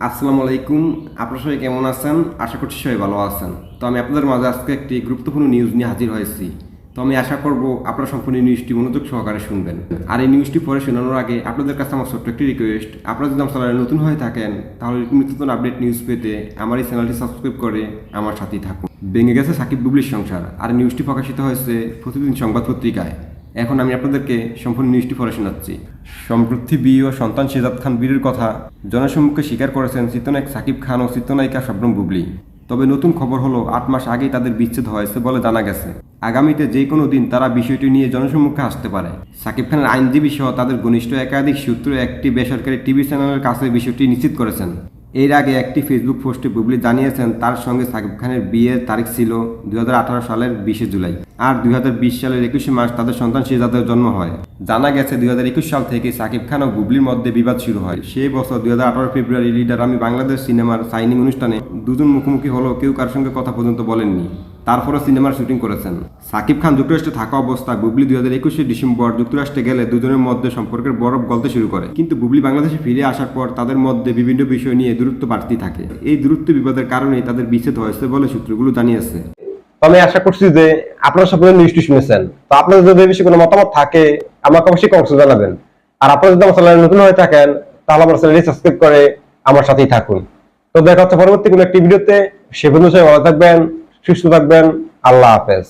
আসসালামু আলাইকুম। আপনারা সবাই কেমন আছেন? আশা করছি সবাই ভালো আছেন। তো আমি আপনাদের মাঝে আজকে একটি গুরুত্বপূর্ণ নিউজ নিয়ে হাজির হয়েছি। তো আমি আশা করব আপনারা সম্পূর্ণ নিউজটি মনোযোগ সহকারে শুনবেন। আর এই নিউজটি পরে শোনানোর আগে আপনাদের কাছে আমার ছোট্ট একটি রিকোয়েস্ট, আপনারা যদি আমার চ্যানেলে নতুন হয়ে থাকেন তাহলে নতুন আপডেট নিউজ পেতে আমার এই চ্যানেলটি সাবস্ক্রাইব করে আমার সাথেই থাকুন। ভেঙে গেছে সাকিব বুবলির সংসার, আর নিউজটি প্রকাশিত হয়েছে প্রতিদিন সংবাদ পত্রিকায়। এখন আমি আপনাদেরকে সম্পূর্ণ নিউজটি পড়ে শোনাচ্ছি। সম্প্রতি বিয়ে ও সন্তান শেজাদ খান বীরের কথা জনসম্মুখে স্বীকার করেছেন চিত্রনায়ক সাকিব খান ও চিত্রনায়িকা শবনম বুবলি। তবে নতুন খবর হলো ৮ মাস আগেই তাদের বিচ্ছেদ হয়েছে বলে জানা গেছে। আগামীতে যে কোনো দিন তারা বিষয়টি নিয়ে জনসম্মুখে আসতে পারে। সাকিব খানের আইনজীবী সহ তাদের ঘনিষ্ঠ একাধিক সূত্র একটি বেসরকারি টিভি চ্যানেলের কাছে বিষয়টি নিশ্চিত করেছেন। এর আগে একটি ফেসবুক পোস্টে বুবলি জানিয়েছেন তার সঙ্গে সাকিব খানের বিয়ের তারিখ ছিল 2018 সালের 20 জুলাই, আর 2020 সালের 21 মার্চ তাদের সন্তান শেজাদের জন্ম হয়। জানা গেছে 2021 সাল থেকে সাকিব খান ও বুবলির মধ্যে বিবাদ শুরু হয়। সেই বছর 2018 ফেব্রুয়ারি লিডার আমি বাংলাদেশ সিনেমার সাইনিং অনুষ্ঠানে দুজন মুখোমুখি হলেও কেউ কার সঙ্গে কথা পর্যন্ত বলেননি। তারপরে সিনেমার শুটিং করেছেন। সাকিব খান যুক্তরাষ্ট্রে থাকা অবস্থায় বুবলি 2021 ডিসেম্বর যুক্তরাষ্ট্রে গেলে দুজনের মধ্যে সম্পর্কের বরফ গলতে শুরু করে। কিন্তু বুবলি বাংলাদেশে ফিরে আসার পর তাদের মধ্যে বিভিন্ন বিষয় নিয়ে দূরত্ব বাড়তে থাকে। এই দূরত্ব বিবাদের কারণেই তাদের বিচ্ছেদ হয়েছে বলে সূত্রগুলো জানিয়েছে। আমি আশা করছি যে আপনারা সকলে নিউজটি শুনেছেন। তো আপনাদের যদি এই বিষয়ে কোনো মতামত থাকে আমাকে অবশ্যই কমেন্টে জানাবেন। আর আপনারা যদি আমার চ্যানেলে নতুন হয়ে থাকেন তাহলে আমার চ্যানেলটি সাবস্ক্রাইব করে আমার সাথেই থাকুন। তো দেখা হচ্ছে পরবর্তী কোনো একটি ভিডিওতে। সে পর্যন্ত সবাই ভালো থাকবেন, সুস্থ থাকবেন। আল্লাহ হাফেজ।